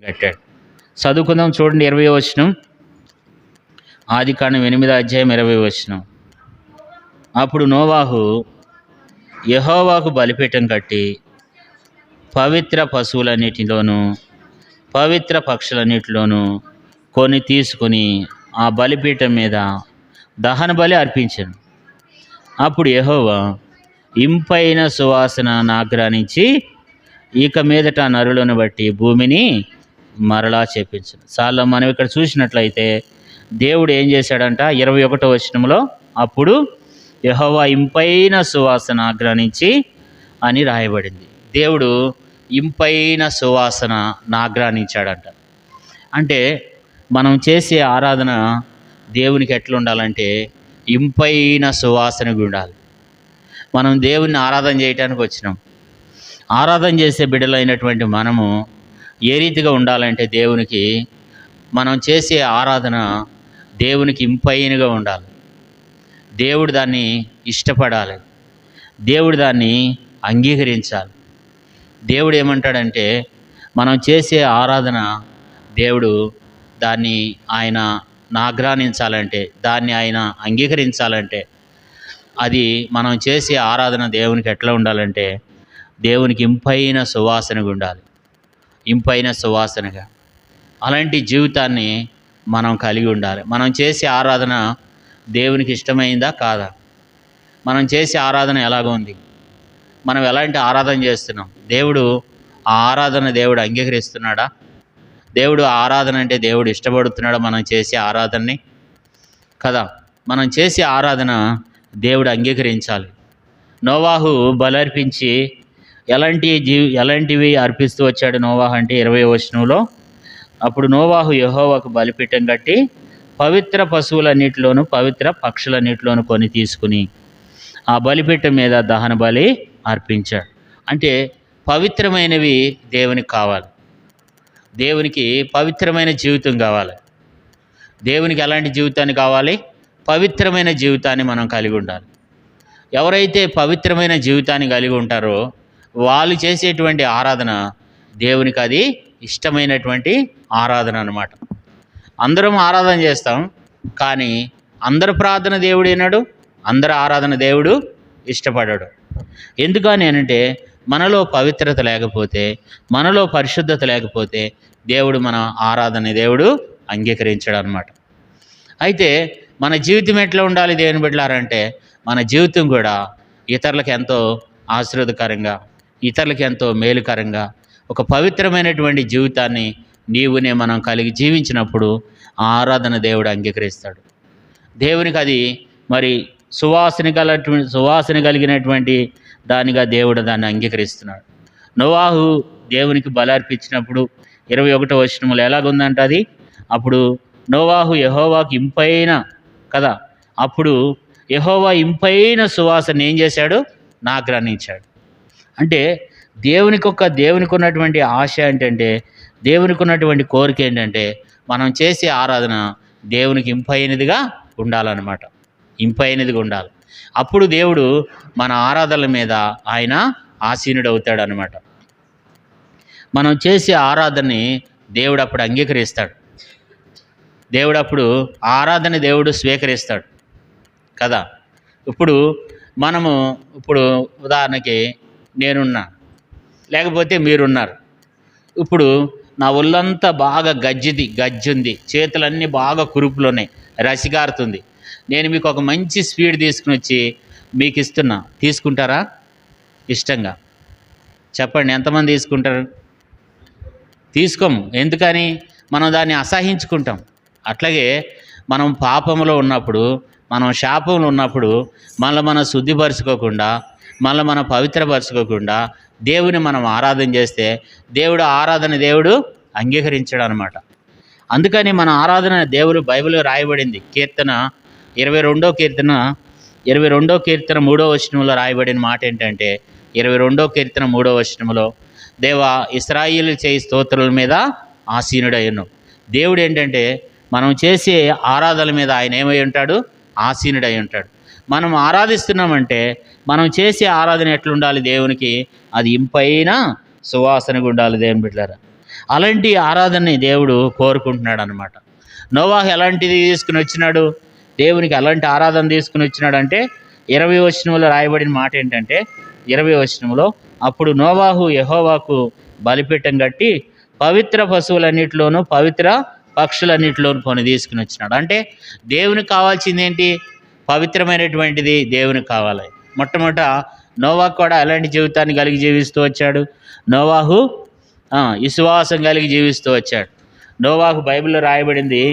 కట్టాడు. చదువుకుందాం చూడండి 20వ వచనం. ఆదికాండం 8వ వచనం. అప్పుడు నోవాహు యెహోవాకు బలిపీఠం కట్టి పవిత్ర పశువులన్నిటిలోనూ పవిత్ర పక్షులన్నిటిలోనూ కొన్ని తీసుకుని ఆ బలిపీఠం మీద దహన బలి అర్పించాను. అప్పుడు యెహోవా ఇంపైన సువాసన నాగ్రానించి ఇక మీదట నరులను బట్టి భూమిని మరలా చేపించను. చాలా మనం ఇక్కడ చూసినట్లయితే దేవుడు ఏం చేశాడంట 21వ వచనంలో, అప్పుడు యెహోవా ఇంపైన సువాసన ఆగ్రానించి అని రాయబడింది. దేవుడు ఇంపైన సువాసన నాగ్రానించాడంట. అంటే మనం చేసే ఆరాధన దేవునికి ఎట్లా ఉండాలంటే ఇంపైన సువాసనగా ఉండాలి. మనం దేవుని ఆరాధన చేయడానికి వచ్చినాం. ఆరాధన చేసే బిడ్డలైనటువంటి మనము ఏ రీతిగా ఉండాలంటే దేవునికి మనం చేసే ఆరాధన దేవునికి ఇంపైనగా ఉండాలి. దేవుడు దాన్ని ఇష్టపడాలి. దేవుడు దాన్ని అంగీకరించాలి. దేవుడు ఏమంటాడంటే మనం చేసే ఆరాధన దేవుడు దాన్ని ఆయన నాగ్రానించాలంటే, దాన్ని ఆయన అంగీకరించాలంటే, అది మనం చేసే ఆరాధన దేవునికి ఎట్లా ఉండాలంటే దేవునికి ఇంపైన సువాసనగా ఉండాలి. ఇంపైన సువాసనగా అలాంటి జీవితాన్ని మనం కలిగి ఉండాలి. మనం చేసే ఆరాధన దేవునికి ఇష్టమైందా కాదా? మనం చేసే ఆరాధన ఎలాగ ఉంది? మనం ఎలాంటి ఆరాధన చేస్తున్నాం? దేవుడు ఆ ఆరాధన దేవుడు అంగీకరిస్తున్నాడా? దేవుడు ఆరాధన అంటే దేవుడు ఇష్టపడుతున్నాడా? మనం చేసే ఆరాధనని కదా. మనం చేసే ఆరాధన దేవుడు అంగీకరించాలి. నోవాహు బలర్పించి ఎలాంటివి అర్పిస్తూ వచ్చాడు నోవాహు అంటే 20వ వచనంలో, అప్పుడు నోవాహు యెహోవాకు బలిపీఠం కట్టి పవిత్ర పశువులన్నిటిలోనూ పవిత్ర పక్షులన్నిటిలోనూ కొన్ని తీసుకుని ఆ బలిపీఠం మీద దహన బలి అర్పించాడు. అంటే పవిత్రమైనవి దేవునికి కావాలి. దేవునికి పవిత్రమైన జీవితం కావాలి. దేవునికి ఎలాంటి జీవితాన్ని కావాలి? పవిత్రమైన జీవితాన్ని మనం కలిగి ఉండాలి. ఎవరైతే పవిత్రమైన జీవితాన్ని కలిగి ఉంటారో వాళ్ళు చేసేటువంటి ఆరాధన దేవునికి అది ఇష్టమైనటువంటి ఆరాధన అన్నమాట. అందరం ఆరాధన చేస్తాం, కానీ అందరి ప్రార్థన దేవుడు ఏనాడు, అందరి ఆరాధన దేవుడు ఇష్టపడాడు. ఎందుకని అంటే మనలో పవిత్రత లేకపోతే, మనలో పరిశుద్ధత లేకపోతే దేవుడు మన ఆరాధన దేవుడు అంగీకరించాడు అన్నమాట. అయితే మన జీవితం ఎట్లా ఉండాలి దేవుని బిడ్డలారంటే, మన జీవితం కూడా ఇతరులకు ఎంతో ఆశీర్వాదకరంగా, ఇతరులకు ఎంతో మేలుకరంగా ఒక పవిత్రమైనటువంటి జీవితాన్ని మనం కలిగి జీవించినప్పుడు ఆ ఆరాధన దేవుడు అంగీకరిస్తాడు. దేవునికి అది మరి సువాసన కలిగినటువంటి దానిగా దేవుడు దాన్ని అంగీకరిస్తున్నాడు. నోవాహు దేవునికి బలి అర్పించినప్పుడు 21వ వచనంలో ఎలాగుందంట అది, అప్పుడు నోవాహు యెహోవాకు ఇంపైన కదా, అప్పుడు యెహోవా ఇంపైన సువాసన ఏం చేశాడు? నాగ్రానించాడు. అంటే దేవునికి ఉన్నటువంటి ఆశ ఏంటంటే, దేవునికి ఉన్నటువంటి కోరిక ఏంటంటే మనం చేసే ఆరాధన దేవునికి ఇంపైనదిగా ఉండాలన్నమాట. ఇంపైనదిగా ఉండాలి. అప్పుడు దేవుడు మన ఆరాధనల మీద ఆయన ఆసీనుడు అవుతాడు అన్నమాట. మనం చేసే ఆరాధనని దేవుడు అప్పుడు అంగీకరిస్తాడు. దేవుడు అప్పుడు ఆరాధన దేవుడు స్వీకరిస్తాడు కదా. ఇప్పుడు ఉదాహరణకి నేనున్నా, లేకపోతే మీరున్నారు. ఇప్పుడు నా ఒళ్ళంతా బాగా గజ్జుంది, చేతులన్నీ బాగా కురుపులు ఉన్నాయి, రసిగారుతుంది. నేను మీకు ఒక మంచి స్వీట్ తీసుకుని వచ్చి మీకు ఇస్తున్నా, తీసుకుంటారా? ఇష్టంగా చెప్పండి, ఎంతమంది తీసుకుంటారు? తీసుకోము. ఎందుకని? మనం దాన్ని అసహించుకుంటాం. అట్లాగే మనం పాపంలో ఉన్నప్పుడు, మనం శాపంలో ఉన్నప్పుడు మనం శుద్ధిపరచుకోకుండా, మనం పవిత్రపరచుకోకుండా దేవుని మనం ఆరాధన చేస్తే దేవుడు అంగీకరించాడు అనమాట. అందుకని మన ఆరాధన దేవుడు బైబిల్లో రాయబడింది. 22వ కీర్తన 3వ వచనంలో రాయబడిన మాట ఏంటంటే, 22వ కీర్తన 3వ వచనంలో, దేవా ఇశ్రాయేలు చేయి స్తోత్రుల మీద ఆసీనుడయ్యును. దేవుడు ఏంటంటే మనం చేసే ఆరాధన మీద ఆయన ఏమై ఉంటాడు? ఆసీనుడై ఉంటాడు. మనం ఆరాధిస్తున్నామంటే మనం చేసే ఆరాధన ఎట్లుండాలి దేవునికి? అది ఇంపైన సువాసనగా ఉండాలి దేవుని బిడ్డలారా. అలాంటి ఆరాధనని దేవుడు కోరుకుంటున్నాడు అనమాట. నోవాహు ఎలాంటిది తీసుకుని వచ్చినాడు, దేవునికి అలాంటి ఆరాధన తీసుకుని వచ్చినాడు అంటే 20వ వచనంలో రాయబడిన మాట ఏంటంటే 20వ వచనంలో, అప్పుడు నోవాహు యెహోవాకు బలిపీఠం కట్టి పవిత్ర పశువులన్నిటిలోనూ పవిత్ర పక్షులన్నిటిలోనూ కొని తీసుకుని వచ్చినాడు. అంటే దేవునికి కావాల్సింది ఏంటి? పవిత్రమైనటువంటిది దేవునికి కావాలి. మొట్టమొదట నోవాహు కూడా అలాంటి జీవితాన్ని కలిగి జీవిస్తూ వచ్చాడు. నోవాహు విశ్వాసం కలిగి జీవిస్తూ వచ్చాడు. నోవాహు బైబిల్లో రాయబడింది,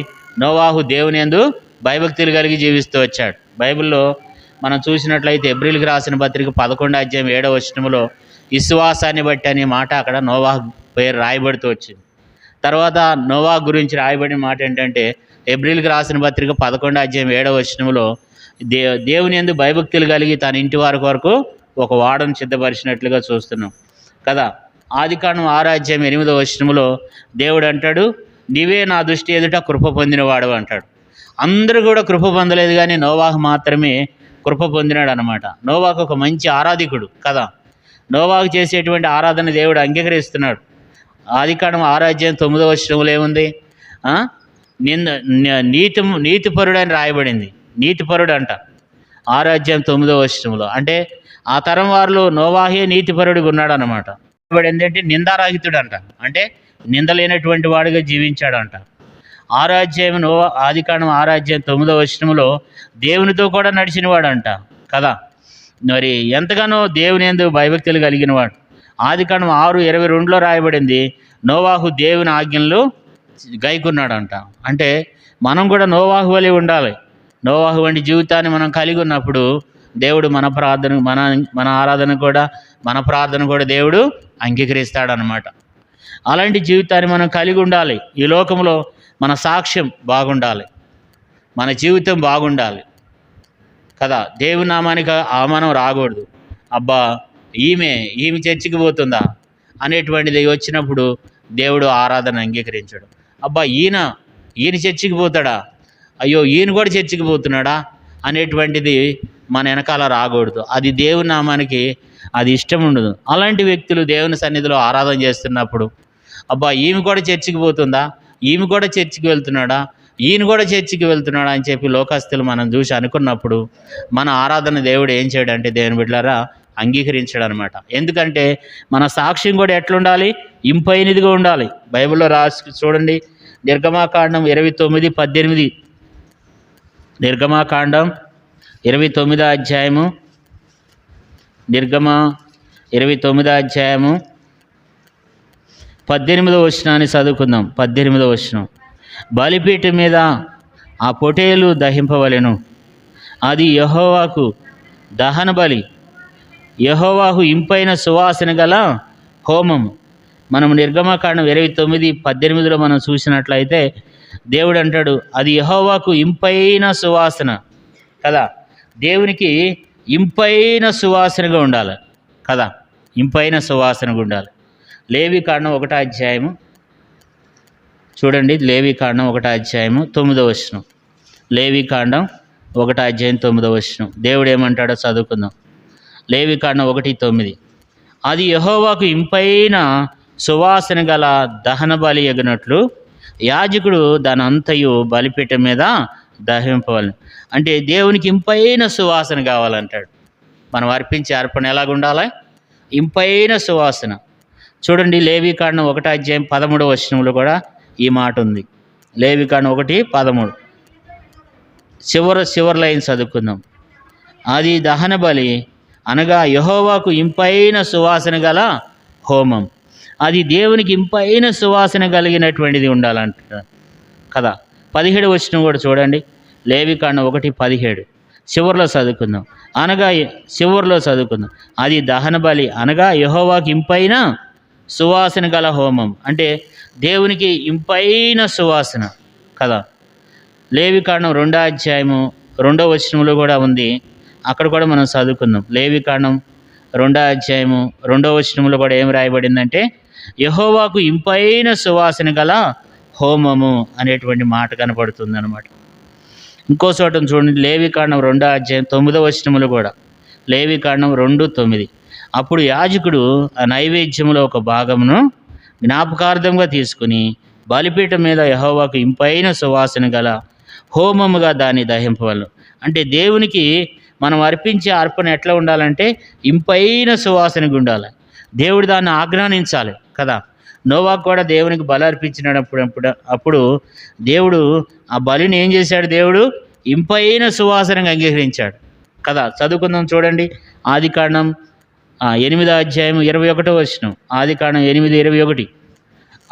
నోవాహు దేవుని యందు భయభక్తులు కలిగి జీవిస్తూ వచ్చాడు. బైబిల్లో మనం చూసినట్లయితే ఎబ్రిల్కి రాసిన పత్రిక 11వ అధ్యాయం 7వ వచనంలో విశ్వాసాన్ని బట్టి అనే మాట అక్కడ నోవాహు పేరు రాయబడుతూ వచ్చింది. తర్వాత నోవాహు గురించి రాయబడిన మాట ఏంటంటే ఎబ్రిల్కి రాసిన పత్రిక 11వ అధ్యాయం 7వ వచనంలో దేవుని యందు భయభక్తులు కలిగి తన ఇంటి వారి కొరకు ఒక వాడను సిద్ధపరిచినట్లుగా చూస్తున్నాం కదా. ఆదికాండం 6వ అధ్యాయం 8వ వచనంలో దేవుడు అంటాడు, నీవే నా దృష్టి ఎదుట కృప పొందినవాడు అంటాడు. అందరూ కూడా కృప పొందలేదు, కానీ నోవాహు మాత్రమే కృప పొందినాడు అనమాట. నోవాహు ఒక మంచి ఆరాధికుడు కదా. నోవాహు చేసేటువంటి ఆరాధన దేవుడు అంగీకరిస్తున్నాడు. ఆదికాండం 6వ అధ్యాయం 9వ వచనంలో ఏముంది? నీతిపరుడు అని రాయబడింది. నీతిపరుడు అంట 6వ అధ్యాయం 9వ వచనంలో. అంటే ఆ తరం వారిలో నోవాహే నీతిపరుడిగా ఉన్నాడు అనమాట. ఏంటంటే నిందారహితుడు అంట, అంటే నిందలేనటువంటి వాడిగా జీవించాడంట. 6వ అధ్యాయం ఆదికాండం 6వ అధ్యాయం 9వ వచనంలో దేవునితో కూడా నడిచినవాడంట కదా. మరి ఎంతగానో దేవుని యందు భయభక్తులు కలిగిన వాడు. ఆదికాండం 6:22లో రాయబడింది, నోవాహు దేవుని ఆజ్ఞలు గైకున్నాడంట. అంటే మనం కూడా నోవాహు వలె ఉండాలి. నోవాహు వంటి జీవితాన్ని మనం కలిగి ఉన్నప్పుడు దేవుడు మన ఆరాధన కూడా మన ప్రార్థన కూడా దేవుడు అంగీకరిస్తాడనమాట. అలాంటి జీవితాన్ని మనం కలిగి ఉండాలి. ఈ లోకంలో మన సాక్ష్యం బాగుండాలి, మన జీవితం బాగుండాలి కదా. దేవుని నామానికి అవమానం రాకూడదు. అబ్బా ఈమె చర్చికి పోతుందా అనేటువంటిది వచ్చినప్పుడు దేవుడు ఆరాధన అంగీకరించాడు. అబ్బా ఈయన చర్చికి పోతాడా, అయ్యో ఈయన కూడా చర్చికి పోతున్నాడా అనేటువంటిది మన వెనకాల రాకూడదు. అది దేవుని నామానికి అది ఇష్టం ఉండదు. అలాంటి వ్యక్తులు దేవుని సన్నిధిలో ఆరాధన చేస్తున్నప్పుడు, అబ్బా ఈమె కూడా చర్చికి పోతుందా, ఈమె కూడా చర్చికి వెళ్తున్నాడా, ఈయన కూడా చర్చికి వెళ్తున్నాడా అని చెప్పి లోకస్తులు మనం చూసి అనుకున్నప్పుడు మన ఆరాధన దేవుడు ఏం చేయడంటే దేవుని బిడ్డలారా అంగీకరించాడు అనమాట. ఎందుకంటే మన సాక్ష్యం కూడా ఎట్లుండాలి? ఇంపైనదిగా ఉండాలి. బైబిల్లో రాసి చూడండి, నిర్గమాకాండం 29:18. నిర్గమాకాండం 29వ అధ్యాయము, నిర్గమ 29వ అధ్యాయము 18వ వచనాన్ని చదువుకుందాం. 18వ వచనం, బలిపీఠం మీద ఆ పొటేలు దహింపవలెను, అది యెహోవాకు దహన బలి, యెహోవాకు ఇంపైన సువాసన గల హోమము. మనం నిర్గమకాండం 29:18లో మనం చూసినట్లయితే దేవుడు అంటాడు, అది యెహోవాకు ఇంపైన సువాసన కదా. దేవునికి ఇంపైన సువాసనగా ఉండాలి కదా, ఇంపైన సువాసనగా ఉండాలి. లేవికాండం 1వ అధ్యాయము చూడండి, లేవికాండం 1వ అధ్యాయము 9వ వచనం. లేవికాండం 1వ అధ్యాయం 9వ వచనం దేవుడు ఏమంటాడో చదువుకుందాం. లేవికాండం 1:9, అది యెహోవాకు ఇంపైన సువాసన గల దహన బలి ఎగినట్లు యాజకుడు దాని అంతయు బలిపీఠం మీద దహింపవాలి. అంటే దేవునికి ఇంపైన సువాసన కావాలంటాడు. మనం అర్పించే అర్పణ ఎలాగుండాలి? ఇంపైన సువాసన. చూడండి, లేవికాండం 1వ అధ్యాయం 13వ వచనంలో కూడా ఈ మాట ఉంది. లేవికాండం 1:13 చివరి లైన్ చదువుకుందాం. అది దహన బలి అనగా యెహోవాకు ఇంపైన సువాసన గల హోమం. అది దేవునికి ఇంపైన సువాసన కలిగినటువంటిది ఉండాలంట కదా. 17వ వచనం కూడా చూడండి, లేవికాండం 1:17 చివరిలో చదువుకుందాం. అది దహన బలి అనగా యెహోవాకు ఇంపైన సువాసన గల హోమం. అంటే దేవునికి ఇంపైన సువాసన కదా. లేవికాండం 2వ అధ్యాయము 2వ వచనంలో కూడా ఉంది, అక్కడ కూడా మనం చదువుకుందాం. లేవికాండం 2వ అధ్యాయము 2వ వచనంలో కూడా ఏం రాయబడిందంటే యెహోవాకు ఇంపైన సువాసన గల హోమము అనేటువంటి మాట కనపడుతుంది అనమాట. ఇంకో చోట చూడండి, లేవికాండం 2వ అధ్యాయం 9వ వచనములు కూడా, లేవికాండం 2:9, అప్పుడు యాజకుడు ఆ నైవేద్యములో ఒక భాగమును జ్ఞాపకార్థంగా తీసుకుని బలిపీఠం మీద యెహోవాకు ఇంపైన సువాసన గల హోమముగా దాన్ని దహింపవలను. అంటే దేవునికి మనం అర్పించే అర్పణ ఎట్లా ఉండాలంటే ఇంపైన సువాసనగా ఉండాలి. దేవుడు దాన్ని ఆజ్ఞానించాలి కదా. నోవాకు కూడా దేవునికి బలి అర్పించినప్పుడు దేవుడు ఆ బలిని ఏం చేశాడు? దేవుడు ఇంపైన సువాసనగా అంగీకరించాడు కదా. చదువుకుందాం చూడండి, ఆదికాండం 8వ అధ్యాయం 21వ వచనం. ఆదికాండం 8:21.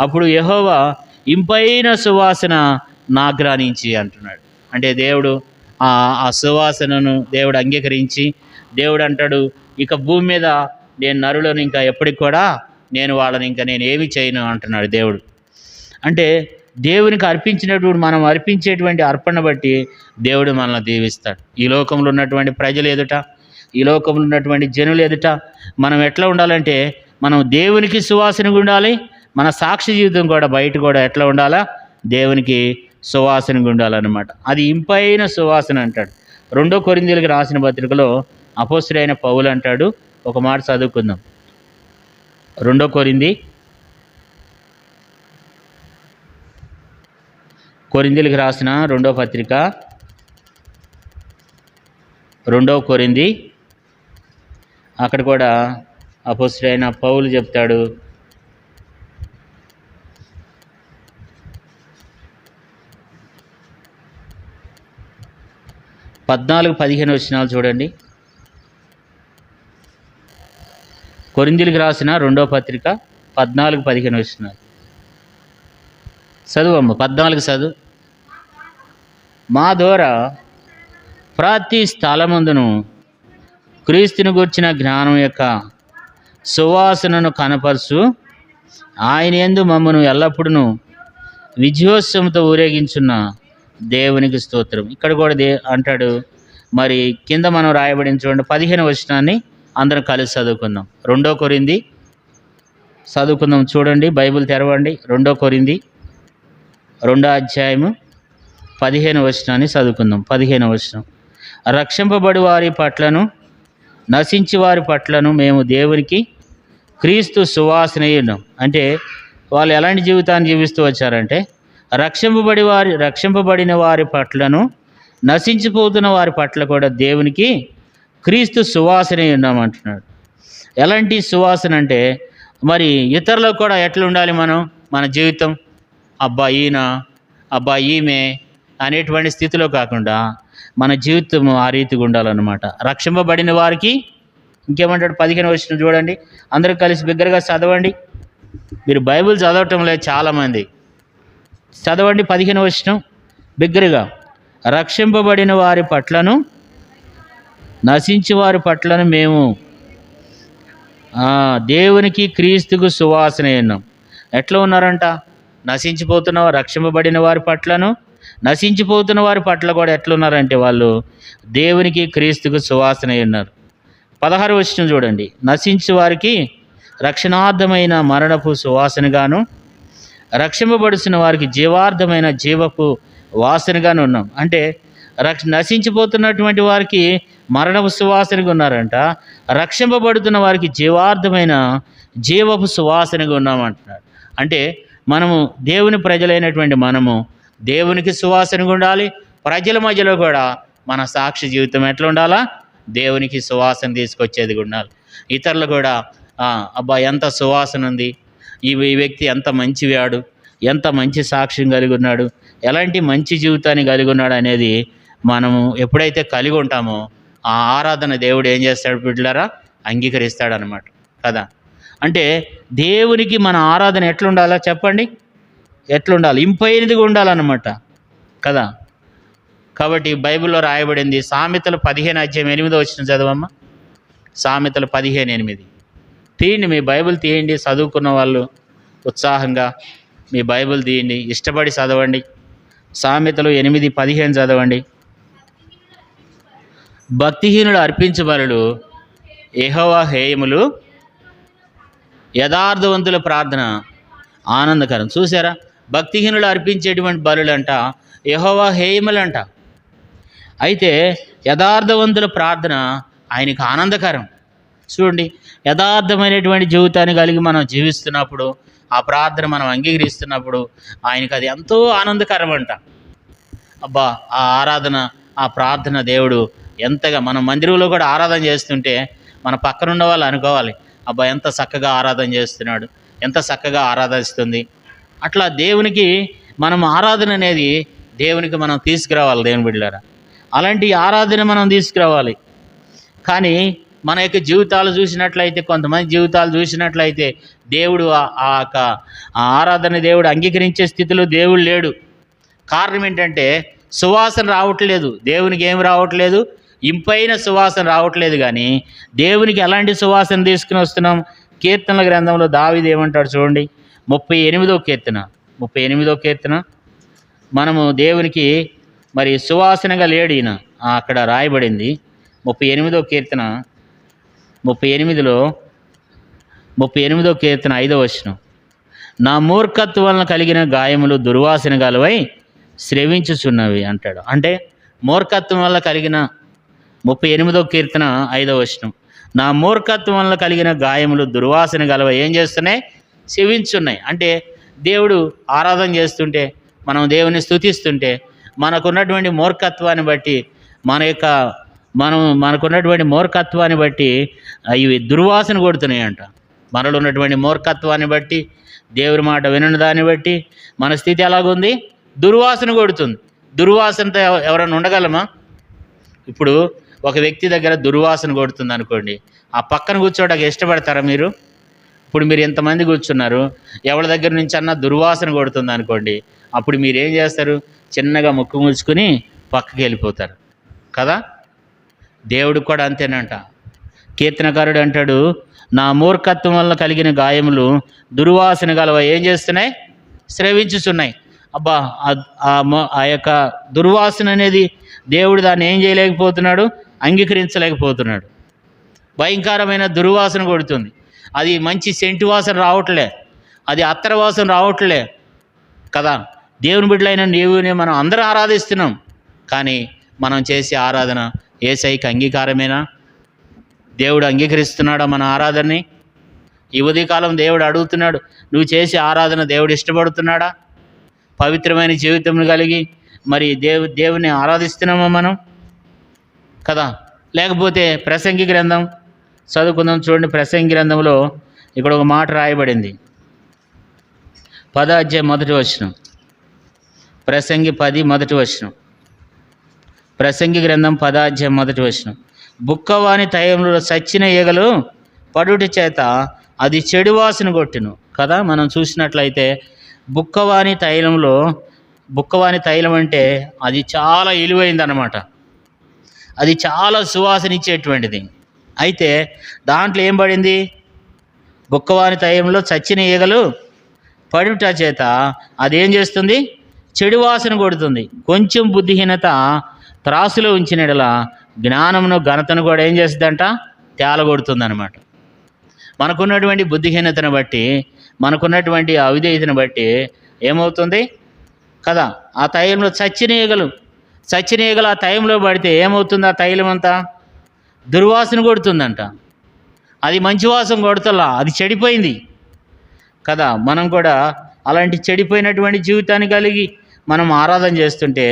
అప్పుడు యెహోవా ఇంపైన సువాసన నాగ్రానించి అంటున్నాడు. అంటే దేవుడు ఆ సువాసనను దేవుడు అంగీకరించి దేవుడు అంటాడు, ఇక భూమి మీద నేను నరులను ఇంకా ఎప్పటికి కూడా నేను వాళ్ళని ఇంకా నేను ఏమి చేయను అంటున్నాడు దేవుడు. అంటే దేవునికి అర్పించినటువంటి మనం అర్పించేటువంటి అర్పణ బట్టి దేవుడు మనల్ని దీవిస్తాడు. ఈ లోకంలో ఉన్నటువంటి ప్రజలు ఎదుట, ఈ లోకంలో ఉన్నటువంటి జనులు ఎదుట మనం ఎట్లా ఉండాలంటే మనం దేవునికి సువాసనగా ఉండాలి. మన సాక్షి జీవితం కూడా బయట కూడా ఎట్లా ఉండాలా? దేవునికి సువాసనగా ఉండాలన్నమాట. అది ఇంపైన సువాసన అంటాడు. 2 కొరింథీయులకు రాసిన పత్రికలో అపోస్తలుడైన పౌలు అంటాడు, ఒక మాట చదువుకుందాం. 2 కొరింథీయులకు రాసిన 2వ పత్రిక 2 కొరింథీ, అక్కడ కూడా అపోస్తలుడైన పౌలు చెప్తాడు, 14-15 వచనాలు చూడండి. కొరింథీయులకు రాసిన 2వ పత్రిక 14-15 వచనాలు చదువమ్మ. 14 చదువు. మా ద్వారా ప్రతి స్థలమందును క్రీస్తుని గూర్చిన జ్ఞానం యొక్క సువాసనను కనపరుచు ఆయన యందు మమ్మను ఎల్లప్పుడూ విజయోత్సవంతో ఊరేగించున్న దేవునికి స్తోత్రం. ఇక్కడ కూడా అంటాడు. మరి కింద మనం రాయబడిన చూడండి 15వ వచనాన్ని అందరం కలిసి చదువుకుందాం. 2 కొరింథీ చదువుకుందాం చూడండి, బైబిల్ తెరవండి. 2 కొరింథీ 2వ అధ్యాయము 15వ వచనాన్ని చదువుకుందాం. 15వ వచనం. రక్షింపబడి వారి పట్లను నశించి వారి పట్లను మేము దేవునికి క్రీస్తు సువాసన ఉన్నాం. అంటే వాళ్ళు ఎలాంటి జీవితాన్ని జీవిస్తూ వచ్చారంటే రక్షింపబడిన వారి పట్లను నశించిపోతున్న వారి పట్ల కూడా దేవునికి క్రీస్తు సువాసన ఉన్నామంటున్నాడు. ఎలాంటి సువాసన అంటే మరి ఇతరులకు కూడా ఎట్లా ఉండాలి మన జీవితం? అబ్బా ఈయన, అబ్బా ఈమె అనేటువంటి స్థితిలో కాకుండా మన జీవితం ఆ రీతిగా ఉండాలన్నమాట. రక్షింపబడిన వారికి ఇంకేమంటాడు? 15వ వచనం చూడండి, అందరూ కలిసి బిగ్గరగా చదవండి. మీరు బైబిల్ చదవటం లేదు చాలామంది. చదవండి 15వ వచనం బిగ్గరగా. రక్షింపబడిన వారి పట్లను నశించి వారి పట్లను మేము దేవునికి క్రీస్తుకు సువాసన ఉన్నాం. ఎట్లా ఉన్నారంట? రక్షింపబడిన వారి పట్లను నశించిపోతున్న వారి పట్ల కూడా ఎట్లున్నారంటే వాళ్ళు దేవునికి క్రీస్తుకు సువాసన ఉన్నారు. 16వ వచనం చూడండి. నశించే వారికి రక్షణార్థమైన మరణపు సువాసనగాను రక్షింపబడుతున్న వారికి జీవార్థమైన జీవపు వాసనగాను ఉన్నాం. అంటే నశించిపోతున్నటువంటి వారికి మరణపు సువాసనగా ఉన్నారంట, రక్షింపబడుతున్న వారికి జీవార్థమైన జీవపు సువాసనగా ఉన్నామంటున్నాడు. అంటే మనము దేవుని ప్రజలైనటువంటి మనము దేవునికి సువాసనగా ఉండాలి. ప్రజల మధ్యలో కూడా మన సాక్షి జీవితం ఎట్లా ఉండాలా? దేవునికి సువాసన తీసుకొచ్చేది ఉండాలి. ఇతరులు కూడా అబ్బా ఎంత సువాసన ఉంది, ఈ వ్యక్తి ఎంత మంచివాడు, ఎంత మంచి సాక్ష్యం కలిగి ఉన్నాడు, ఎలాంటి మంచి జీవితాన్ని కలిగి ఉన్నాడు అనేది మనము ఎప్పుడైతే కలిగి ఉంటామో ఆ ఆరాధన దేవుడు ఏం చేస్తాడు బిడ్డలారా? అంగీకరిస్తాడనమాట కదా. అంటే దేవునికి మన ఆరాధన ఎట్లుండాలా చెప్పండి? ఎట్లుండాలి? ఇంపైనదిగా ఉండాలన్నమాట కదా. కాబట్టి బైబిల్లో రాయబడింది సామెతలు 15:8 వచ్చిన చదవమ్మా. సామెతలు 15:8 తీయండి, మీ బైబిల్ తీయండి. చదువుకున్న వాళ్ళు ఉత్సాహంగా మీ బైబిల్ తీయండి, ఇష్టపడి చదవండి. సామెతలు 8:15 చదవండి. భక్తిహీనుడు అర్పించు బలులు యెహోవా హేయములు, యథార్థవంతుల ప్రార్థన ఆనందకరం. చూసారా? భక్తిహీనులు అర్పించేటువంటి బలులంట యెహోవా హేయములంట. అయితే యథార్థవంతుల ప్రార్థన ఆయనకు ఆనందకరం. చూడండి, యథార్థమైనటువంటి జీవితాన్ని కలిగి మనం జీవిస్తున్నప్పుడు ఆ ప్రార్థన మనం అంగీకరిస్తున్నప్పుడు ఆయనకు అది ఎంతో ఆనందకరం అంట. అబ్బా, ఆ ఆరాధన, ఆ ప్రార్థన దేవుడు ఎంతగా, మనం మందిరంలో కూడా ఆరాధన చేస్తుంటే మన పక్కన ఉన్న వాళ్ళు అనుకోవాలి, అబ్బా ఎంత చక్కగా ఆరాధన చేస్తున్నాడు, ఎంత చక్కగా ఆరాధిస్తుంది. అట్లా దేవునికి మనం ఆరాధన అనేది దేవునికి మనం తీసుకురావాలి దేవుని బిడ్డలారా. అలాంటి ఆరాధన మనం తీసుకురావాలి. కానీ మన యొక్క జీవితాలు చూసినట్లయితే, కొంతమంది జీవితాలు చూసినట్లయితే దేవుడు ఆ ఆరాధన దేవుడు అంగీకరించే స్థితిలో దేవుడు లేడు. కారణం ఏంటంటే సువాసన రావట్లేదు, దేవునికి ఏమి రావట్లేదు, ఇంపైన సువాసన రావట్లేదు. కానీ దేవునికి ఎలాంటి సువాసన తీసుకుని వస్తున్నాం? కీర్తనల గ్రంథంలో దావీదు ఏమంటాడు చూడండి, 38వ కీర్తన. మనము దేవునికి మరి సువాసనగా లేడు ఈయన, అక్కడ రాయబడింది 38వ కీర్తన 38వ కీర్తన 5వ వచనం. నా మూర్ఖత్వం వలన కలిగిన గాయములు దుర్వాసన గలవై స్రవించుచున్నవి అంటాడు. అంటే మూర్ఖత్వం వల్ల కలిగిన 38వ కీర్తన 5వ వచనం, నా మూర్ఖత్వం వల్ల కలిగిన గాయములు దుర్వాసన గలవై ఏం చేస్తున్నాయి? స్రవించున్నాయి. అంటే దేవుడు ఆరాధన చేస్తుంటే, మనం దేవుని స్తుతిస్తుంటే మనకున్నటువంటి మూర్ఖత్వాన్ని బట్టి, మనకున్నటువంటి మూర్ఖత్వాన్ని బట్టి ఇవి దుర్వాసన కొడుతున్నాయి అంట. మనలో ఉన్నటువంటి మూర్ఖత్వాన్ని బట్టి, దేవుని మాట వినని దాన్ని బట్టి మన స్థితి ఎలాగుంది? దుర్వాసన కొడుతుంది. దుర్వాసనతో ఎవరైనా ఉండగలమా? ఇప్పుడు ఒక వ్యక్తి దగ్గర దుర్వాసన కొడుతుంది అనుకోండి, ఆ పక్కన కూర్చోడానికి ఇష్టపడతారా మీరు? ఇప్పుడు మీరు ఎంతమంది కూర్చున్నారు, ఎవరి దగ్గర నుంచి అన్నా దుర్వాసన కొడుతుంది అనుకోండి, అప్పుడు మీరు ఏం చేస్తారు? చిన్నగా ముక్కు ముడుచుకుని పక్కకి వెళ్ళిపోతారు కదా. దేవుడికి కూడా అంతేనంట. కీర్తనకారుడు అంటాడు, నా మూర్ఖత్వం వల్ల కలిగిన గాయములు దుర్వాసన గలవ ఏం చేస్తున్నాయి? స్రవించుచున్నాయి. అబ్బా, ఆ యొక్క దుర్వాసన అనేది దేవుడు దాన్ని ఏం చేయలేకపోతున్నాడు? అంగీకరించలేకపోతున్నాడు. భయంకరమైన దుర్వాసన కొడుతుంది. అది మంచి సెంటు వాసన రావట్లే, అది అత్తర వాసన రావట్లే కదా. దేవుని బిడ్డలైన నీవునే మనం అందరూ ఆరాధిస్తున్నాం, కానీ మనం చేసే ఆరాధన యేసయ్యకి అంగీకారమేనా? దేవుడు అంగీకరిస్తున్నాడా మన ఆరాధనని? ఈ ఉదయకాలం దేవుడు అడుగుతున్నాడు, నువ్వు చేసే ఆరాధన దేవుడు ఇష్టపడుతున్నాడా? పవిత్రమైన జీవితం కలిగి మరి దేవుని ఆరాధిస్తున్నామా మనం కదా? లేకపోతే ప్రసంగి గ్రంథం చదువుకుందాం చూడండి. ప్రసంగి గ్రంథంలో ఇక్కడ ఒక మాట రాయబడింది, 10వ అధ్యాయం 1వ వచనం. ప్రసంగి 10 1వ వచనం. ప్రసంగి గ్రంథం 10వ అధ్యాయం 1వ వచనం. బుక్కవాని తైలంలో చచ్చిన ఈగలు పడుట చేత అది చెడు వాసన కొట్టును కదా. మనం చూసినట్లయితే బుక్కవాని తైలం అంటే అది చాలా విలువైందన్నమాట. అది చాలా సువాసన ఇచ్చేటువంటిది. అయితే దాంట్లో ఏం పడింది? బుక్కవాని తైలంలో చచ్చిన ఈగలు పడుట చేత అదేం చేస్తుంది? చెడు వాసన కొడుతుంది. కొంచెం బుద్ధిహీనత త్రాసులో ఉంచినట్ల జ్ఞానమును ఘనతను కూడా ఏం చేస్తుందంట? తేలగొడుతుంది అనమాట. మనకున్నటువంటి బుద్ధిహీనతను బట్టి, మనకున్నటువంటి అవిధేయతను బట్టి ఏమవుతుంది కదా, ఆ తైలంలో చచ్చిన ఈగలు ఆ తైలంలో పడితే ఏమవుతుంది? ఆ తైలం అంతా దుర్వాసన కొడుతుందంట. అది మంచి వాసన కొడుతలా, అది చెడిపోయింది కదా. మనం కూడా అలాంటి చెడిపోయినటువంటి జీవితాన్ని కలిగి మనం ఆరాధన చేస్తుంటే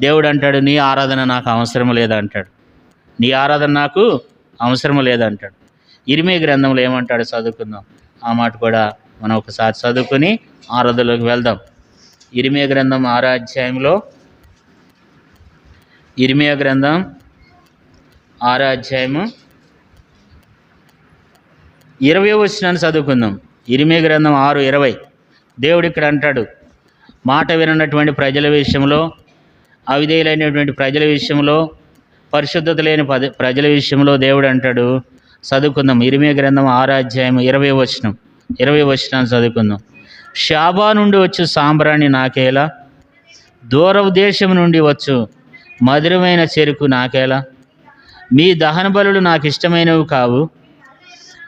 దేవుడు అంటాడు, నీ ఆరాధన నాకు అవసరం లేదంటాడు. నీ ఆరాధన నాకు అవసరం లేదంటాడు. ఇర్మీయా గ్రంథంలో ఏమంటాడు చదువుకుందాం. ఆ మాట కూడా మనం ఒకసారి చదువుకుని ఆరాధనలోకి వెళ్దాం. ఇర్మీయా గ్రంథం 6వ అధ్యాయంలో, ఇర్మీయా గ్రంథం 6వ అధ్యాయము 20వ వచనాన్ని చదువుకుందాం. ఇర్మీయా గ్రంథం 6:20. దేవుడు ఇక్కడ అంటాడు, మాట విననటువంటి ప్రజల విషయంలో, అవిధేయులైనటువంటి ప్రజల విషయంలో, పరిశుద్ధత లేని ప్రజల విషయంలో దేవుడు అంటాడు. చదువుకుందాం. ఇర్మీయా గ్రంథం 6వ అధ్యాయం 20వ వచనం. 20వ వచనాన్ని చదువుకుందాం. షాబా నుండి వచ్చు సాంబ్రాణి నాకేలా, దూరపు దేశం నుండి వచ్చు మధురమైన చెరుకు నాకేలా? మీ దహన బలులు నాకు ఇష్టమైనవి కావు,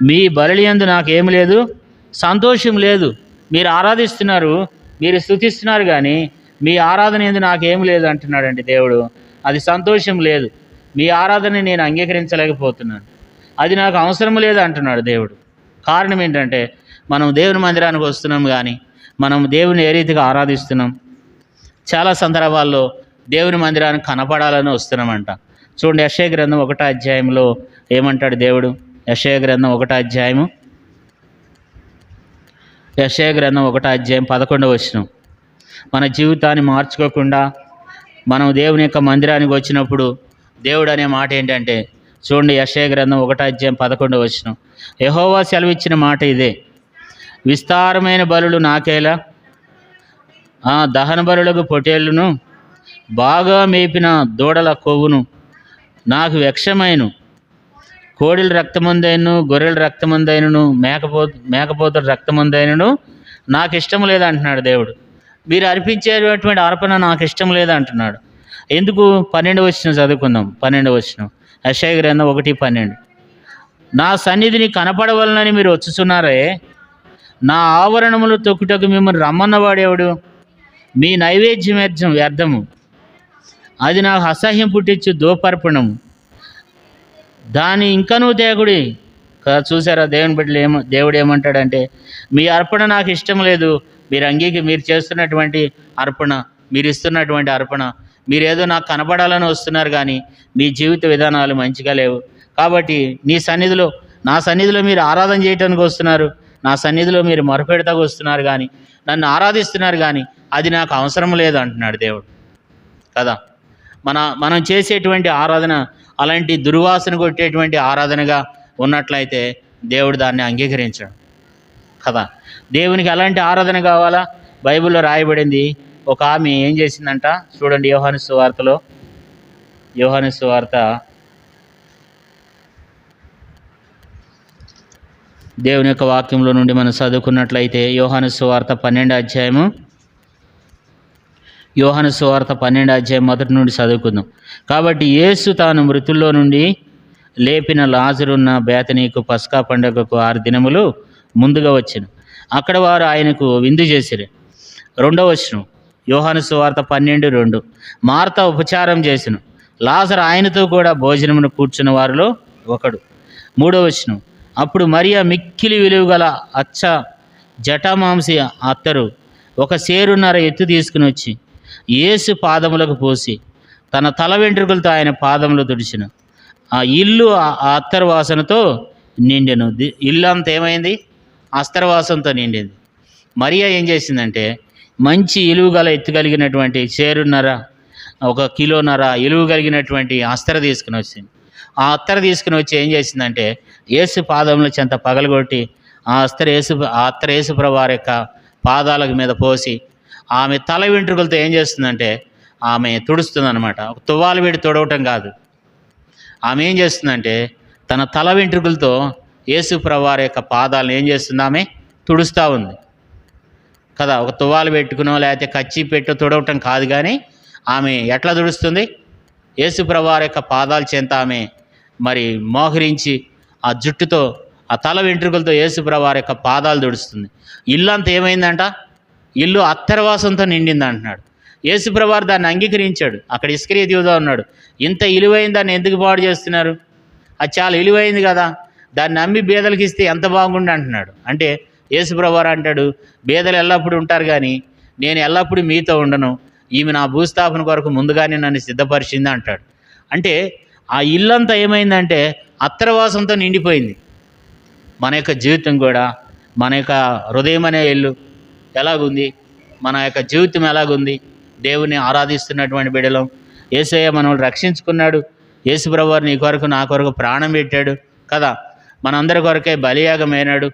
మీ బలి యందు నాకేమి లేదు, సంతోషం లేదు. మీరు ఆరాధిస్తున్నారు, మీరు స్తుతిస్తున్నారు, కానీ మీ ఆరాధన యందు నాకేం లేదు అంటున్నాడండి దేవుడు. అది సంతోషం లేదు, మీ ఆరాధనని నేను అంగీకరించలేకపోతున్నాను, అది నాకు అవసరం లేదు అంటున్నాడు దేవుడు. కారణం ఏంటంటే మనం దేవుని మందిరానికి వస్తున్నాం, కానీ మనం దేవుని ఏ రీతిగా ఆరాధిస్తున్నాం? చాలా సందర్భాల్లో దేవుని మందిరానికి కనపడాలని వస్తున్నామంట. చూడండి, యెషయా గ్రంథం 1వ అధ్యాయంలో ఏమంటాడు దేవుడు? యెషయా గ్రంథం 1వ అధ్యాయము, యెషయా గ్రంథం 1వ అధ్యాయం 11వ వచనం. మన జీవితాన్ని మార్చుకోకుండా మనం దేవుని యొక్క మందిరానికి వచ్చినప్పుడు దేవుడు అనే మాట ఏంటంటే, చూడండి, యెషయా గ్రంథం 1వ అధ్యాయం 11వ వచనం. యెహోవా సెలవిచ్చిన మాట ఇదే: విస్తారమైన బలులు నాకేలా, దహన బలులకు పొటేళ్లను, బాగా మేపిన దూడల కొవ్వును నాకు వెక్షమైను. కోడిల రక్తముందైనను, గొర్రెల రక్తముందైనను, మేకపోతుల రక్తముందైనను నాకు ఇష్టం లేదంటున్నాడు దేవుడు. మీరు అర్పించేటువంటి అర్పణ నాకు ఇష్టం లేదంటున్నాడు. ఎందుకు? 12వ వచనం చదువుకుందాం. 12వ వచనం, యెషయా గ్రంథం 1:12. నా సన్నిధిని కనపడవలనని మీరు వచ్చుచున్నారే, నా ఆవరణములు తొక్కుటకు మిమ్మల్ని రమ్మన్నవాడేవాడు? మీ నైవేద్యం వ్యర్థము, అది నాకు అసహ్యం పుట్టించు దోపర్పణము, దాని ఇంకనూ తేగుడి. చూసారా దేవుని బిడ్డలు దేవుడు ఏమంటాడంటే, మీ అర్పణ నాకు ఇష్టం లేదు. మీరు చేస్తున్నటువంటి అర్పణ, మీరు ఇస్తున్నటువంటి అర్పణ, మీరేదో నాకు కనపడాలని వస్తున్నారు, కానీ మీ జీవిత విధానాలు మంచిగా లేవు. కాబట్టి నా సన్నిధిలో మీరు ఆరాధన చేయడానికి వస్తున్నారు, నా సన్నిధిలో మీరు మొరపెడతాకు వస్తున్నారు, కానీ నన్ను ఆరాధిస్తున్నారు, కానీ అది నాకు అవసరం లేదు అంటున్నాడు దేవుడు కదా. మనం చేసేటువంటి ఆరాధన అలాంటి దుర్వాసన కొట్టేటువంటి ఆరాధనగా ఉన్నట్లయితే దేవుడు దాన్ని అంగీకరించడు కదా. దేవునికి అలాంటి ఆరాధన కావాలా? బైబిల్లో రాయబడింది. ఒక ఆమె ఏం చేసిందంట చూడండి, యోహాను సువార్త దేవుని యొక్క వాక్యంలో నుండి మనం చదువుకున్నట్లయితే యోహాను సువార్త 12వ అధ్యాయము, యోహాను సువార్త 12వ అధ్యాయం మొదటి నుండి చదువుకుందాం. కాబట్టి యేసు తాను మృతుల్లో నుండి లేపిన లాజరున్న బేతనీకు పస్కా పండుగకు 6 దినములు ముందుగా వచ్చెను. అక్కడ వారు ఆయనకు విందు చేసిరి. 2వ వచనం, యోహాను సువార్త 12:2. మార్త ఉపచారం చేసెను, లాజరు ఆయనతో కూడా భోజనమును కూర్చున్న వారిలో ఒకడు. 3వ వచనం, అప్పుడు మరియా మిక్కిలి విలువగల అచ్చ జటామాంసి అత్తరు 1 సేరున్నర ఎత్తు తీసుకుని వచ్చి యేసు పాదములకు పోసి తన తల వెంట్రుకలతో ఆయన పాదములు తుడిచెను. ఆ ఇల్లు ఆ అత్తరు వాసనతో నిండెను. ఇల్లు అంతా ఏమైంది? అస్తరవాసంతో నిండింది. మరియా ఏం చేసిందంటే, మంచి ఇలువ గల ఎత్తు కలిగినటువంటి 1.5 కిలోన్నర ఇలువ కలిగినటువంటి అస్తర తీసుకుని వచ్చింది. ఆ అత్తర తీసుకుని వచ్చి ఏం చేసిందంటే, యేసు పాదముల చెంత పగలగొట్టి ఆ అత్తర యేసుప్రభు వారి యొక్క పాదాల మీద పోసి ఆమె తల వెంట్రుకలతో ఏం చేస్తుందంటే ఆమె తుడుస్తుంది అనమాట. ఒక తువ్వాలు పెట్టి తుడవటం కాదు. ఆమె ఏం చేస్తుందంటే తన తల వెంట్రుకలతో యేసుప్రభు వారి యొక్క పాదాలను ఏం చేస్తుంది? ఆమె తుడుస్తూ ఉంది కదా. ఒక తువ్వాలు పెట్టుకునో లేకపోతే కచ్చి పెట్టో తుడవటం కాదు, కానీ ఆమె ఎట్లా తుడుస్తుంది? యేసుప్రభు వారి యొక్క పాదాల చెంత ఆమె మరి మోహరించి ఆ జుట్టుతో ఆ తల వెంట్రుకలతో యేసుప్రభు వారి యొక్క పాదాలు తుడుస్తుంది. ఇల్లు అంతా ఏమైందంట? ఇల్లు అత్తరవాసంతో నిండింది అంటున్నాడు. యేసుప్రభు వారు దాన్ని అంగీకరించాడు. అక్కడ ఇస్కరియోతు యూదా ఉన్నాడు. ఇంత ఇలువైన దాన్ని ఎందుకు పాడు చేస్తున్నారు? అది చాలా ఇలువైంది కదా, దాన్ని నమ్మి బేదలకు ఇస్తే ఎంత బాగుండు అంటున్నాడు. అంటే యేసుప్రభు వారు అంటాడు, బేదలు ఎల్లప్పుడూ ఉంటారు, కానీ నేను ఎల్లప్పుడూ మీతో ఉండను. ఈమె నా భూస్థాపన కొరకు ముందుగానే నన్ను సిద్ధపరిచింది అంటాడు. అంటే ఆ ఇల్లంతా ఏమైందంటే అత్తరవాసంతో నిండిపోయింది. మన యొక్క జీవితం కూడా, మన యొక్క హృదయం అనే ఇల్లు ఎలాగుంది? మన యొక్క జీవితం ఎలాగుంది? దేవుని ఆరాధిస్తున్నటువంటి బిడ్డలం. యేసయ్య మనల్ని రక్షించుకున్నాడు. యేసుప్రభు వారు నీ కొరకు నా కొరకు ప్రాణం పెట్టాడు కదా. మనందరి కొరకే బలియాగమైనాడు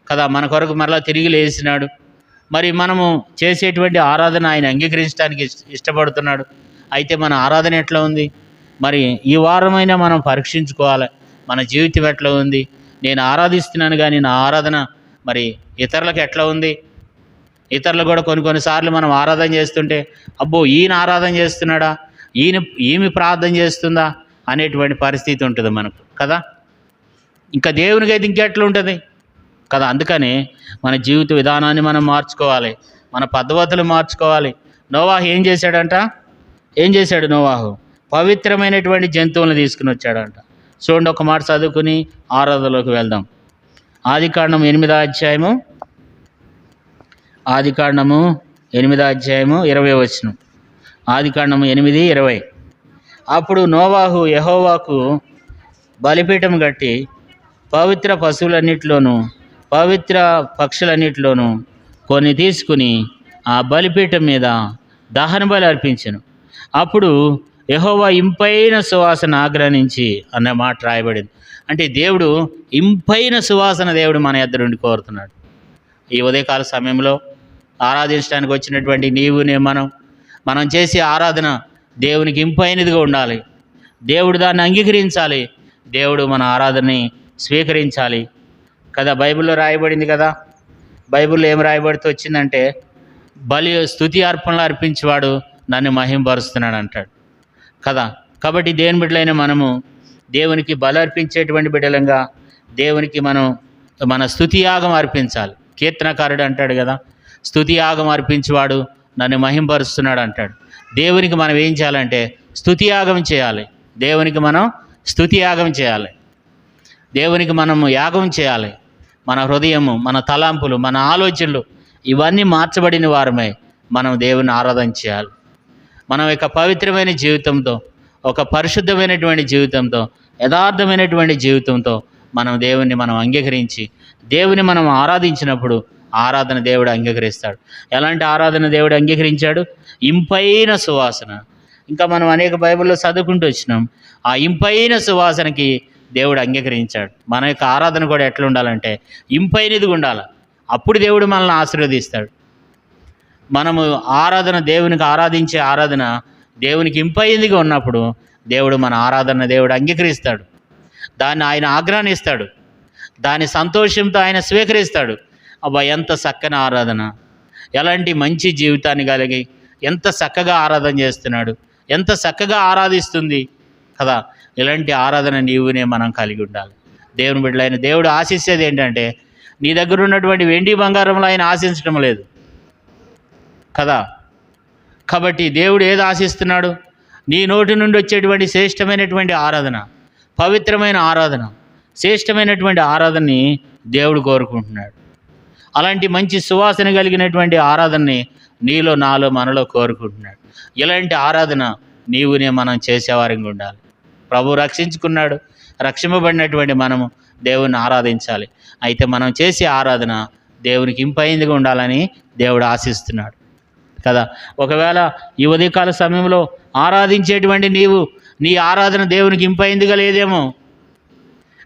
కదా. మన కొరకు మరలా తిరిగి లేచినాడు. మరి మనము చేసేటువంటి ఆరాధన ఆయన అంగీకరించడానికి ఇష్టపడుతున్నాడు. అయితే మన ఆరాధన ఎట్లా ఉంది? మరి ఈ వారమైనా మనం పరీక్షించుకోవాలి. మన జీవితం ఎట్లా ఉంది? నేను ఆరాధిస్తున్నాను, కానీ నా ఆరాధన మరి ఇతరులకు ఎట్లా ఉంది? ఇతరులు కూడా కొన్నిసార్లు మనం ఆరాధన చేస్తుంటే, అబ్బో ఈయన ఆరాధన చేస్తున్నాడా, ఈమె ప్రార్థన చేస్తుందా అనేటువంటి పరిస్థితి ఉంటుంది మనకు కదా. ఇంకా దేవునికి అయితే ఇంకెట్లా ఉంటుంది కదా. అందుకని మన జీవిత విధానాన్ని మనం మార్చుకోవాలి, మన పద్ధతులు మార్చుకోవాలి. నోవాహు ఏం చేశాడు? నోవాహు పవిత్రమైనటువంటి జంతువులను తీసుకుని వచ్చాడంట. చూడండి, ఒక మాట చదువుకుని ఆరాధనలోకి వెళ్దాం. ఆదికాండం 8వ అధ్యాయము ఆదికాండము 8వ అధ్యాయము 20వ వచనం. ఆదికాండము 8:20. అప్పుడు నోవాహు యెహోవాకు బలిపీఠం కట్టి పవిత్ర పశువులన్నిటిలోనూ పవిత్ర పక్షులన్నిటిలోనూ కొన్ని తీసుకుని ఆ బలిపీఠం మీద దహన బలి అర్పించెను. అప్పుడు యెహోవా ఇంపైన సువాసన ఆగ్రహించి అన్న మాట రాయబడింది. అంటే దేవుడు ఇంపైన సువాసన దేవుడు మన యొద్ద నుండి కోరుతున్నాడు. ఈ ఉదయకాల సమయంలో ఆరాధించడానికి వచ్చినటువంటి నీవునే మనం చేసే ఆరాధన దేవునికి ఇంపైనదిగా ఉండాలి. దేవుడు దాన్ని అంగీకరించాలి. దేవుడు మన ఆరాధనని స్వీకరించాలి కదా. బైబిల్లో రాయబడింది కదా. బైబిల్లో ఏం రాయబడుతూ వచ్చిందంటే, స్తుతి అర్పణలు అర్పించేవాడు నన్ను మహింపరుస్తున్నాడు అంటాడు కదా. కాబట్టి దేవుని బిడ్డలైన మనము దేవునికి బలి అర్పించేటువంటి బిడ్డలంగా దేవునికి మన స్తుతి యాగం అర్పించాలి. కీర్తనకారుడు అంటాడు కదా, స్తుతి యాగం అర్పించేవాడు నన్ను మహింపరుస్తున్నాడు అంటాడు. దేవునికి మనం ఏం చేయాలంటే స్తుతి యాగం చేయాలి. దేవునికి మనం స్తుతి యాగం చేయాలి. దేవునికి మనము యాగం చేయాలి. మన హృదయము, మన తలంపులు, మన ఆలోచనలు ఇవన్నీ మార్చబడిన వారమై మనం దేవుని ఆరాధన చేయాలి. మనం ఒక పవిత్రమైన జీవితంతో, ఒక పరిశుద్ధమైనటువంటి జీవితంతో, యథార్థమైనటువంటి జీవితంతో మనం దేవుని అంగీకరించి దేవుని మనం ఆరాధించినప్పుడు ఆరాధన దేవుడు అంగీకరిస్తాడు. ఎలాంటి ఆరాధన దేవుడు అంగీకరించాడు? ఇంపైన సువాసన. ఇంకా మనం అనేక బైబిల్లో చదువుకుంటూ వచ్చినాం. ఆ ఇంపైన సువాసనకి దేవుడు అంగీకరించాడు. మన యొక్క ఆరాధన కూడా ఎట్లా ఉండాలంటే ఇంపైనదిగా ఉండాలి. అప్పుడు దేవుడు మనల్ని ఆశీర్వదిస్తాడు. మనము దేవునికి ఆరాధించే ఆరాధన దేవునికి ఇంపైనదిగా ఉన్నప్పుడు దేవుడు మన ఆరాధన దేవుడు అంగీకరిస్తాడు. దాన్ని ఆయన ఆగ్రహిస్తాడు. దాని సంతోషంతో ఆయన స్వీకరిస్తాడు. అబ్బా, ఎంత చక్కని ఆరాధన, ఎలాంటి మంచి జీవితాన్ని కలిగి ఎంత చక్కగా ఆరాధన చేస్తున్నాడు, ఎంత చక్కగా ఆరాధిస్తుంది కదా. ఇలాంటి ఆరాధన నీవునే మనం కలిగి ఉండాలి. దేవుని బిడ్డలైన దేవుడు ఆశించేది ఏంటంటే, నీ దగ్గర ఉన్నటువంటి వెండి బంగారంలో ఆయన ఆశించడం లేదు కదా. కాబట్టి దేవుడు ఏది ఆశిస్తున్నాడు? నీ నోటి నుండి వచ్చేటువంటి శ్రేష్టమైనటువంటి ఆరాధన, పవిత్రమైన ఆరాధన, శ్రేష్టమైనటువంటి ఆరాధనని దేవుడు కోరుకుంటున్నాడు. అలాంటి మంచి సువాసన కలిగినటువంటి ఆరాధనని నీలో, నాలో, మనలో కోరుకుంటున్నాడు. ఇలాంటి ఆరాధన నీవునే మనం చేసేవారంగా ఉండాలి. ప్రభు రక్షించుకున్నాడు. రక్షింపబడినటువంటి మనము దేవుని ఆరాధించాలి. అయితే మనం చేసే ఆరాధన దేవునికి ఇంపైందిగా ఉండాలని దేవుడు ఆశిస్తున్నాడు కదా. ఒకవేళ ఈ ఉదయకాల సమయంలో ఆరాధించేటువంటి నీ ఆరాధన దేవునికి ఇంపైందిగా లేదేమో,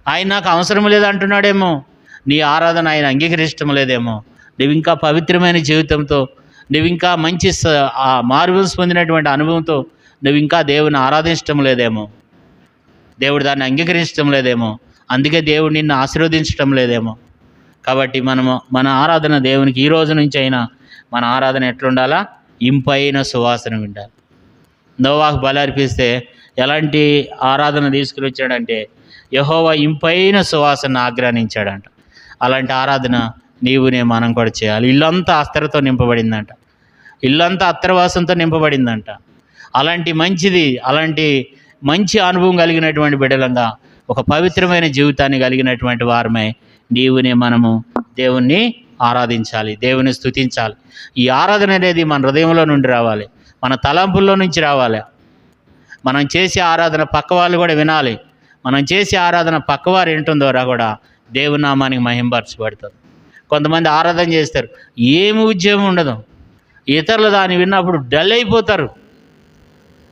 ఆయన నాకు అవసరం లేదంటున్నాడేమో, నీ ఆరాధన ఆయన అంగీకరించడం లేదేమో, నువ్వు ఇంకా పవిత్రమైన జీవితంతో, నువ్వు ఇంకా మంచి మార్పులు పొందినటువంటి అనుభవంతో నువ్వు ఇంకా దేవుని ఆరాధించడం లేదేమో, దేవుడు దాన్ని అంగీకరించడం లేదేమో, అందుకే దేవుడు నిన్ను ఆశీర్వదించడం లేదేమో. కాబట్టి మన ఆరాధన దేవునికి ఈ రోజు నుంచి అయినా మన ఆరాధన ఎట్లుండాలా? ఇంపైన సువాసన ఉండాలి. నోవాహు బలి అర్పిస్తే ఎలాంటి ఆరాధన తీసుకుని వచ్చాడంటే, యెహోవా ఇంపైన సువాసన ఆగ్రహించాడంట. అలాంటి ఆరాధన నీవునే మనం కూడా చేయాలి. ఇల్లంతా అత్తరుతో నింపబడిందంట. ఇల్లంతా అత్తరవాసంతో నింపబడిందంట. అలాంటి మంచి అనుభవం కలిగినటువంటి బిడ్డలంగా, ఒక పవిత్రమైన జీవితాన్ని కలిగినటువంటి వారమై నీవునే మనము దేవుణ్ణి ఆరాధించాలి, దేవుని స్తుతించాలి. ఈ ఆరాధన అనేది మన హృదయంలో నుండి రావాలి, మన తలంపుల్లో నుంచి రావాలి. మనం చేసే ఆరాధన పక్క వాళ్ళు కూడా వినాలి. మనం చేసే ఆరాధన పక్కవారు వినటం ద్వారా కూడా దేవుని నామానికి మహింపరచబడుతుంది. కొంతమంది ఆరాధన చేస్తారు, ఏమి ఉద్యోగం ఉండదు, ఇతరులు దాన్ని విన్నప్పుడు డల్ అయిపోతారు.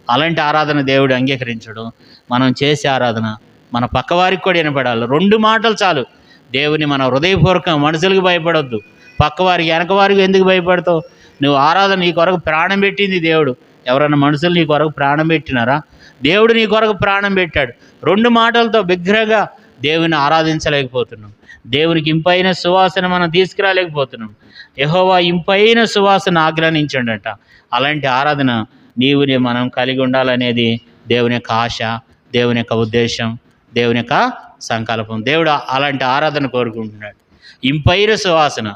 అలాంటి ఆరాధన దేవుడు అంగీకరించడు. మనం చేసే ఆరాధన మన పక్కవారికి కూడా వినపడాలి. 2 మాటలు చాలు. దేవుని మన హృదయపూర్వకంగా, మనుషులకు భయపడొద్దు. పక్కవారికి, వెనకవారికి ఎందుకు భయపడతావు? నువ్వు ఆరాధన నీ కొరకు ప్రాణం పెట్టింది దేవుడు. ఎవరన్నా మనుషులు నీ కొరకు ప్రాణం పెట్టినారా? దేవుడు నీ కొరకు ప్రాణం పెట్టాడు. 2 మాటలతో బిగ్గరగా దేవుని ఆరాధించలేకపోతున్నాం. దేవునికి ఇంపైన సువాసన మనం తీసుకురాలేకపోతున్నాం. యెహోవా ఇంపైన సువాసన ఆగ్రహించండట. అలాంటి ఆరాధన నీవుని మనం కలిగి ఉండాలనేది దేవుని యొక్క ఆశ, దేవుని యొక్క ఉద్దేశం, దేవుని యొక్క సంకల్పం. దేవుడు అలాంటి ఆరాధన కోరుకుంటున్నాడు. ఇంపైన సువాసన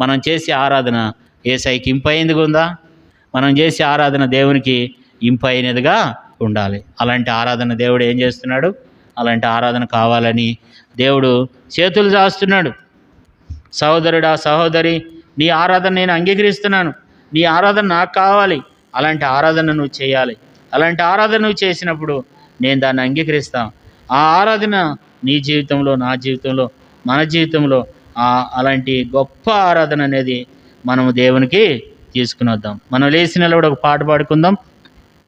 మనం చేసే ఆరాధన యేసయ్యకి ఇంపైనదిగా ఉందా? మనం చేసే ఆరాధన దేవునికి ఇంపైనదిగా ఉండాలి. అలాంటి ఆరాధన దేవుడు ఏం చేస్తున్నాడు? అలాంటి ఆరాధన కావాలని దేవుడు చేతులు చాస్తున్నాడు. సహోదరుడా, సహోదరి, నీ ఆరాధన నేను అంగీకరిస్తున్నాను, నీ ఆరాధన నాకు కావాలి, అలాంటి ఆరాధన నువ్వు చేయాలి. అలాంటి ఆరాధన నువ్వు చేసినప్పుడు నేను దాన్ని అంగీకరిస్తాను. ఆ ఆరాధన నీ జీవితంలో, నా జీవితంలో, మన జీవితంలో అలాంటి గొప్ప ఆరాధన అనేది మనము దేవునికి తీసుకుని వద్దాం. మనం లేచి నిలబడి ఒక పాట పాడుకుందాం.